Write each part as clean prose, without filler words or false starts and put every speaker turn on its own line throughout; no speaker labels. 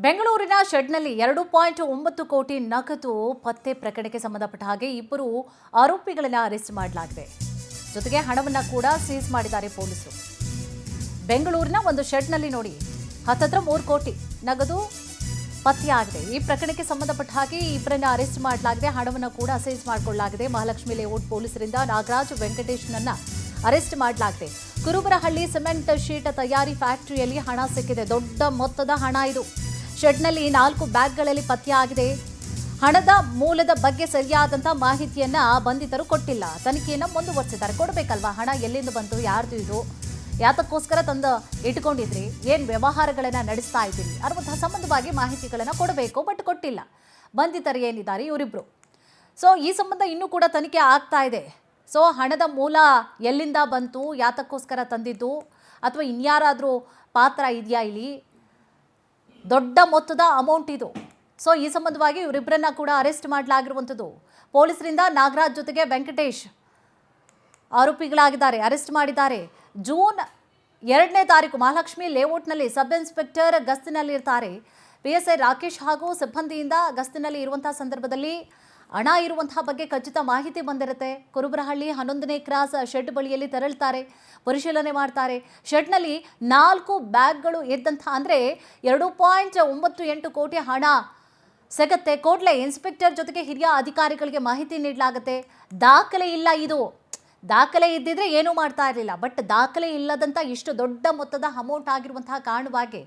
ಬೆಂಗಳೂರಿನ ಶೆಡ್ನಲ್ಲಿ 2.9 ಕೋಟಿ ನಗದು ಪತ್ತೆ ಪ್ರಕರಣಕ್ಕೆ ಸಂಬಂಧಪಟ್ಟ ಹಾಗೆ ಇಬ್ಬರು ಆರೋಪಿಗಳನ್ನು ಅರೆಸ್ಟ್ ಮಾಡಲಾಗಿದೆ. ಜೊತೆಗೆ ಹಣವನ್ನು ಕೂಡ ಸೀಸ್ ಮಾಡಿದ್ದಾರೆ ಪೊಲೀಸರು. ಬೆಂಗಳೂರಿನ ಒಂದು ಶೆಡ್ನಲ್ಲಿ ನೋಡಿ ಹತ್ತತ್ರ 3 ಕೋಟಿ ನಗದು ಪತ್ತೆಯಾಗಿದೆ. ಈ ಪ್ರಕರಣಕ್ಕೆ ಸಂಬಂಧಪಟ್ಟ ಹಾಗೆ ಇಬ್ಬರನ್ನ ಅರೆಸ್ಟ್ ಮಾಡಲಾಗಿದೆ. ಹಣವನ್ನು ಕೂಡ ಸೀಸ್ ಮಾಡಿಕೊಳ್ಳಲಾಗಿದೆ. ಮಹಾಲಕ್ಷ್ಮಿ ಲೇಔಟ್ ಪೊಲೀಸರಿಂದ ನಾಗರಾಜ್ ವೆಂಕಟೇಶ್ನನ್ನ ಅರೆಸ್ಟ್ ಮಾಡಲಾಗಿದೆ. ಕುರುಬರಹಳ್ಳಿ ಸಿಮೆಂಟ್ ಶೀಟ್ ತಯಾರಿ ಫ್ಯಾಕ್ಟರಿಯಲ್ಲಿ ಹಣ ಸಿಕ್ಕಿದೆ. ದೊಡ್ಡ ಮೊತ್ತದ ಹಣ ಇದು. ಶೆಡ್ನಲ್ಲಿ 4 ಬ್ಯಾಗ್ಗಳಲ್ಲಿ ಪತ್ತೆಯಾಗಿದೆ. ಹಣದ ಮೂಲದ ಬಗ್ಗೆ ಸರಿಯಾದಂತಹ ಮಾಹಿತಿಯನ್ನ ಬಂಧಿತರು ಕೊಟ್ಟಿಲ್ಲ. ತನಿಖೆಯನ್ನು ಮುಂದುವರಿಸಿದ್ದಾರೆ. ಕೊಡಬೇಕಲ್ವಾ ಹಣ, ಎಲ್ಲಿಂದ ಬಂತು, ಯಾರ್ದು ಇದು, ಯಾತಕ್ಕೋಸ್ಕರ ತಂದು ಇಟ್ಕೊಂಡಿದ್ರಿ, ಏನು ವ್ಯವಹಾರಗಳನ್ನು ನಡೆಸ್ತಾ ಇದ್ದೀರಿ ಅನ್ನುವಂತಹ ಸಂಬಂಧವಾಗಿ ಮಾಹಿತಿಗಳನ್ನು ಕೊಡಬೇಕು. ಬಟ್ ಕೊಟ್ಟಿಲ್ಲ. ಬಂಧಿತರು ಏನಿದ್ದಾರೆ ಇವರಿಬ್ರು. ಸೊ ಈ ಸಂಬಂಧ ಇನ್ನೂ ಕೂಡ ತನಿಖೆ ಆಗ್ತಾ ಇದೆ. ಸೊ ಹಣದ ಮೂಲ ಎಲ್ಲಿಂದ ಬಂತು, ಯಾತಕ್ಕೋಸ್ಕರ ತಂದಿದ್ದು, ಅಥವಾ ಇನ್ಯಾರಾದರೂ ಪಾತ್ರ ಇದೆಯಾ ಇಲ್ಲಿ, ದೊಡ್ಡ ಮೊತ್ತದ ಅಮೌಂಟ್ ಇದು. ಸೊ ಈ ಸಂಬಂಧವಾಗಿ ಇವರಿಬ್ಬರನ್ನ ಕೂಡ ಅರೆಸ್ಟ್ ಮಾಡಲಾಗಿರುವಂಥದ್ದು. ಪೊಲೀಸರಿಂದ ನಾಗರಾಜ್ ಜೊತೆಗೆ ವೆಂಕಟೇಶ್ ಆರೋಪಿಗಳಾಗಿದ್ದಾರೆ, ಅರೆಸ್ಟ್ ಮಾಡಿದ್ದಾರೆ. ಜೂನ್ 2ನೇ ತಾರೀಕು ಮಹಾಲಕ್ಷ್ಮಿ ಲೇಔಟ್ನಲ್ಲಿ ಸಬ್ ಇನ್ಸ್ಪೆಕ್ಟರ್ ಗಸ್ತಿನಲ್ಲಿ ಇರ್ತಾರೆ. PSI ರಾಕೇಶ್ ಹಾಗೂ ಸಿಬ್ಬಂದಿಯಿಂದ ಗಸ್ತಿನಲ್ಲಿ ಇರುವಂತಹ ಸಂದರ್ಭದಲ್ಲಿ ಹಣ ಇರುವಂತಹ ಬಗ್ಗೆ ಖಚಿತ ಮಾಹಿತಿ ಬಂದಿರುತ್ತೆ. ಕುರುಬರಹಳ್ಳಿ 11ನೇ ಕ್ರಾಸ್ ಶೆಡ್ ಬಳಿಯಲ್ಲಿ ತೆರಳುತ್ತಾರೆ, ಪರಿಶೀಲನೆ ಮಾಡ್ತಾರೆ. ಶೆಡ್ನಲ್ಲಿ 4 ಬ್ಯಾಗ್ಗಳು ಇದ್ದಂಥ ಅಂದರೆ 2.98 ಕೋಟಿ ಹಣ ಸಿಗುತ್ತೆ. ಕೂಡಲೇ ಇನ್ಸ್ಪೆಕ್ಟರ್ ಜೊತೆಗೆ ಹಿರಿಯ ಅಧಿಕಾರಿಗಳಿಗೆ ಮಾಹಿತಿ ನೀಡಲಾಗುತ್ತೆ. ದಾಖಲೆ ಇಲ್ಲ, ಇದು ದಾಖಲೆ ಇದ್ದಿದ್ರೆ ಏನೂ ಮಾಡ್ತಾ ಇರಲಿಲ್ಲ. ಬಟ್ ದಾಖಲೆ ಇಲ್ಲದಂಥ ಇಷ್ಟು ದೊಡ್ಡ ಮೊತ್ತದ ಅಮೌಂಟ್ ಆಗಿರುವಂತಹ ಕಾರಣವಾಗಿ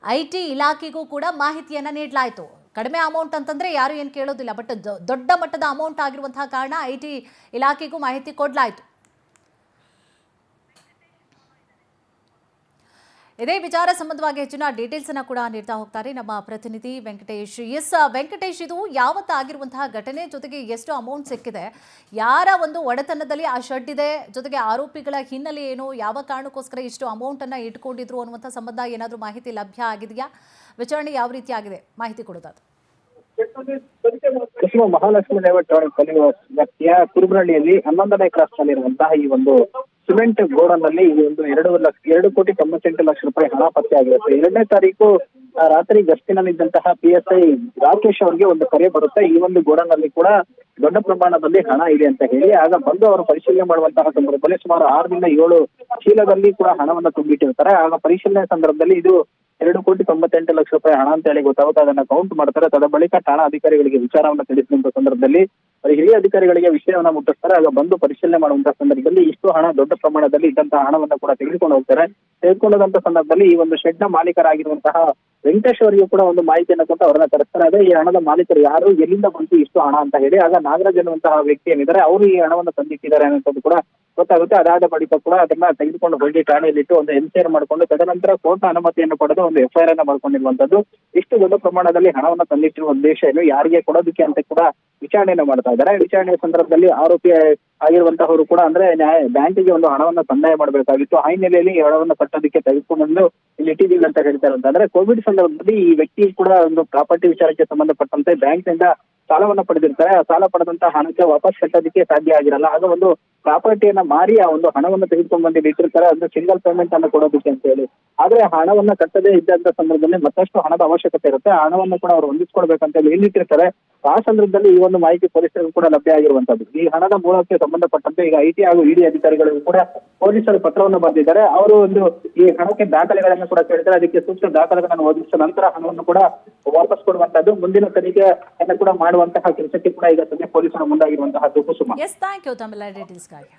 IT ಇಲಾಖೆಗೂ ಕೂಡ ಮಾಹಿತಿಯನ್ನು ನೀಡಲಾಯಿತು. ಕಡಿಮೆ ಅಮೌಂಟ್ ಅಂತಂದರೆ ಯಾರು ಏನು ಕೇಳೋದಿಲ್ಲ. ಬಟ್ ದೊಡ್ಡ ಮಟ್ಟದ ಅಮೌಂಟ್ ಆಗಿರುವಂತಹ ಕಾರಣ IT ಇಲಾಖೆಗೂ ಮಾಹಿತಿ ಕೊಡಲಾಯಿತು. ಇದೇ ವಿಚಾರ ಸಂಬಂಧವಾಗಿ ಹೆಚ್ಚಿನ ಡೀಟೇಲ್ಸ್ ಅನ್ನು ಕೂಡ ನೀಡ್ತಾ ಹೋಗ್ತಾರೆ ನಮ್ಮ ಪ್ರತಿನಿಧಿ ವೆಂಕಟೇಶ್. ವೆಂಕಟೇಶ್, ಇದು ಯಾವತ್ತಾಗಿರುವಂತಹ ಘಟನೆ, ಜೊತೆಗೆ ಎಷ್ಟು ಅಮೌಂಟ್ ಸಿಕ್ಕಿದೆ, ಯಾರ ಒಂದು ಒಡೆತನದಲ್ಲಿ ಆ ಶೆಡ್ ಇದೆ, ಜೊತೆಗೆ ಆರೋಪಿಗಳ ಹಿನ್ನೆಲೆ ಏನು, ಯಾವ ಕಾರಣಕ್ಕೋಸ್ಕರ ಇಷ್ಟು ಅಮೌಂಟನ್ನು ಇಟ್ಕೊಂಡಿದ್ರು ಅನ್ನುವಂಥ ಸಂಬಂಧ ಏನಾದರೂ ಮಾಹಿತಿ ಲಭ್ಯ ಆಗಿದೆಯಾ? ವಿಚಾರಣೆ ಯಾವ ರೀತಿ ಆಗಿದೆ, ಮಾಹಿತಿ ಕೊಡೋದಾದ್ರೆ.
ಮಹಾಲಕ್ಷ್ಮಿ ಲೇಔಟ್ ವ್ಯಾಪ್ತಿಯ ಕುರುಬರಹಳ್ಳಿಯಲ್ಲಿ 11ನೇ ಕ್ರಾಸ್ ನಲ್ಲಿರುವಂತಹ ಈ ಒಂದು ಸಿಮೆಂಟ್ ಗೋಡನ್ ನಲ್ಲಿ ಈ ಒಂದು 2,98,00,000 ರೂಪಾಯಿ ಹಣ ಪತ್ತೆಯಾಗಿರುತ್ತೆ. 2ನೇ ತಾರೀಕು ರಾತ್ರಿ ಗಸ್ತಿನಲ್ಲಿದ್ದಂತಹ PSI ರಾಕೇಶ್ ಅವರಿಗೆ ಒಂದು ಕರೆ ಬರುತ್ತೆ. ಈ ಒಂದು ಗೋಡನ್ ನಲ್ಲಿ ಕೂಡ ದೊಡ್ಡ ಪ್ರಮಾಣದಲ್ಲಿ ಹಣ ಇದೆ ಅಂತ ಹೇಳಿ. ಆಗ ಬಂದು ಅವರು ಪರಿಶೀಲನೆ ಮಾಡುವಂತಹ ಸಂದರ್ಭದಲ್ಲಿ ಸುಮಾರು 6ರಿಂದ 7 ಚೀಲದಲ್ಲಿ ಕೂಡ ಹಣವನ್ನು ತುಂಬಿಟ್ಟಿರ್ತಾರೆ. ಆಗ ಪರಿಶೀಲನೆ ಸಂದರ್ಭದಲ್ಲಿ ಇದು 2,98,00,000 ರೂಪಾಯಿ ಹಣ ಅಂತ ಹೇಳಿ ಗೊತ್ತಾಗುತ್ತೆ. ಅದನ್ನ ಕೌಂಟ್ ಮಾಡ್ತಾರೆ. ತದ ಬಳಿಕ ಠಾಣಾ ಅಧಿಕಾರಿಗಳಿಗೆ ವಿಚಾರವನ್ನ ತಿಳಿಸಿದಂತ ಸಂದರ್ಭದಲ್ಲಿ ಹಿರಿಯ ಅಧಿಕಾರಿಗಳಿಗೆ ವಿಷಯವನ್ನ ಮುಟ್ಟಿಸ್ತಾರೆ. ಆಗ ಬಂದು ಪರಿಶೀಲನೆ ಮಾಡುವಂತಹ ಸಂದರ್ಭದಲ್ಲಿ ಇಷ್ಟು ಹಣ ದೊಡ್ಡ ಪ್ರಮಾಣದಲ್ಲಿ ಇದ್ದಂತಹ ಹಣವನ್ನ ಕೂಡ ತೆಗೆದುಕೊಂಡು ಹೋಗ್ತಾರೆ. ತೆಗೆದುಕೊಂಡಂತ ಸಂದರ್ಭದಲ್ಲಿ ಈ ಒಂದು ಶೆಡ್ ನ ಮಾಲೀಕರಾಗಿರುವಂತಹ ವೆಂಕಟೇಶ್ ಅವರಿಗೂ ಕೂಡ ಒಂದು ಮಾಹಿತಿಯನ್ನು ಕೊಟ್ಟು ಅವರನ್ನ ಕರೆಸ್ತಾರೆ. ಅದೇ ಈ ಹಣದ ಮಾಲೀಕರು ಯಾರು, ಎಲ್ಲಿಂದ ಬಂತು ಇಷ್ಟು ಹಣ ಅಂತ ಹೇಳಿ. ಆಗ ನಾಗರಾಜ್ ಎನ್ನುವಂತಹ ವ್ಯಕ್ತಿ ಏನಿದ್ದಾರೆ ಅವರು ಈ ಹಣವನ್ನು ತಂದಿಟ್ಟಿದ್ದಾರೆ ಅನ್ನೋದು ಕೂಡ ಗೊತ್ತಾಗುತ್ತೆ. ಅದಾದ ಬಳಿಕ ಕೂಡ ಅದನ್ನ ತೆಗೆದುಕೊಂಡು ಹೋಗಿ ಠಾಣೆಯಲ್ಲಿಟ್ಟು ಒಂದು ಎನ್ಕ್ವೈರಿ ಮಾಡಿಕೊಂಡು ತದನಂತರ ಕೋರ್ಟ್ನ ಅನುಮತಿಯನ್ನು ಪಡೆದು ಒಂದು FIR ಅನ್ನ ಮಾಡ್ಕೊಂಡಿರುವಂತದ್ದು. ಇಷ್ಟು ದೊಡ್ಡ ಪ್ರಮಾಣದಲ್ಲಿ ಹಣವನ್ನು ತಂದಿಟ್ಟಿರುವ ಉದ್ದೇಶ ಏನು, ಯಾರಿಗೆ ಕೊಡೋದಕ್ಕೆ ಅಂತ ಕೂಡ ವಿಚಾರಣೆಯನ್ನು ಮಾಡ್ತಾ ಇದ್ದಾರೆ. ವಿಚಾರಣೆಯ ಸಂದರ್ಭದಲ್ಲಿ ಆರೋಪಿ ಆಗಿರುವಂತಹವರು ಕೂಡ ಅಂದ್ರೆ ಬ್ಯಾಂಕಿಗೆ ಒಂದು ಹಣವನ್ನ ಸಂದಾಯ ಮಾಡಬೇಕಾಗಿತ್ತು. ಆ ಹಿನ್ನೆಲೆಯಲ್ಲಿ ಈ ಹಣವನ್ನು ಕಟ್ಟೋದಕ್ಕೆ ತೆಗೆದುಕೊಂಡು ಇಲ್ಲಿ ಇಟ್ಟಿದ್ದೀವಿ ಅಂತ ಹೇಳ್ತಾರೆ. ಅಂತಂದ್ರೆ ಕೋವಿಡ್ ಸಂದರ್ಭದಲ್ಲಿ ಈ ವ್ಯಕ್ತಿ ಕೂಡ ಒಂದು ಪ್ರಾಪರ್ಟಿ ವಿಚಾರಕ್ಕೆ ಸಂಬಂಧಪಟ್ಟಂತೆ ಬ್ಯಾಂಕ್ನಿಂದ ಸಾಲವನ್ನ ಪಡೆದಿರ್ತಾರೆ. ಆ ಸಾಲ ಪಡೆದಂತಹ ಹಣಕ್ಕೆ ವಾಪಸ್ ಕಟ್ಟೋದಕ್ಕೆ ಸಾಧ್ಯ ಆಗಿರಲ್ಲ. ಆಗ ಒಂದು ಪ್ರಾಪರ್ಟಿಯನ್ನ ಮಾರಿ ಆ ಒಂದು ಹಣವನ್ನು ತೆಗೆದುಕೊಂಡು ಬಂದು ಇಟ್ಟಿರ್ತಾರೆ, ಅಂದ್ರೆ ಸಿಂಗಲ್ ಪೇಮೆಂಟ್ ಅನ್ನು ಕೊಡೋದಕ್ಕೆ ಅಂತ ಹೇಳಿ. ಆದ್ರೆ ಹಣವನ್ನ ಕಟ್ಟದೇ ಇದ್ದಂತ ಸಂದರ್ಭದಲ್ಲಿ ಮತ್ತಷ್ಟು ಹಣದ ಅವಶ್ಯಕತೆ ಇರುತ್ತೆ. ಆ ಹಣವನ್ನು ಕೂಡ ಅವರು ಹೊಂದಿಸ್ಕೊಳ್ಬೇಕಂತ ಹೇಳಿ ಏನಿಟ್ಟಿರ್ತಾರೆ. ಆ ಸಂದರ್ಭದಲ್ಲಿ ಈ ಒಂದು ಮಾಹಿತಿ ಪೊಲೀಸರಿಗೂ ಕೂಡ ಲಭ್ಯ ಆಗಿರುವಂತದ್ದು. ಈ ಹಣದ ಮೂಲಕ್ಕೆ ಸಂಬಂಧಪಟ್ಟಂತೆ ಈಗ IT ಹಾಗೂ ED ಅಧಿಕಾರಿಗಳಿಗೂ ಕೂಡ ಪೊಲೀಸರು ಪತ್ರವನ್ನು ಬರೆದಿದ್ದಾರೆ. ಅವರು ಒಂದು ಈ ಹಣಕ್ಕೆ ದಾಖಲೆಗಳನ್ನು ಕೂಡ ಕೇಳ್ತಾರೆ. ಅದಕ್ಕೆ ಸೂಕ್ತ ದಾಖಲೆಗಳನ್ನು ಒದಗಿಸಿದ ನಂತರ ಹಣವನ್ನು ಕೂಡ ವಾಪಸ್ ಕೊಡುವಂತದ್ದು, ಮುಂದಿನ ತನಿಖೆಯನ್ನು ಕೂಡ ಮಾಡುವಂತಹ ಕೆಲಸಕ್ಕೆ ಕೂಡ ಈಗ ಸದ್ಯ ಪೊಲೀಸರು ಮುಂದಾಗಿರುವಂತಹ ಕುಸುಮ.
ಎಸ್, ಥ್ಯಾಂಕ್ ಯು ತಮ್ಮೆಲ್ಲ ಡೀಟೇಲ್ಸ್ಗಾಗಿ.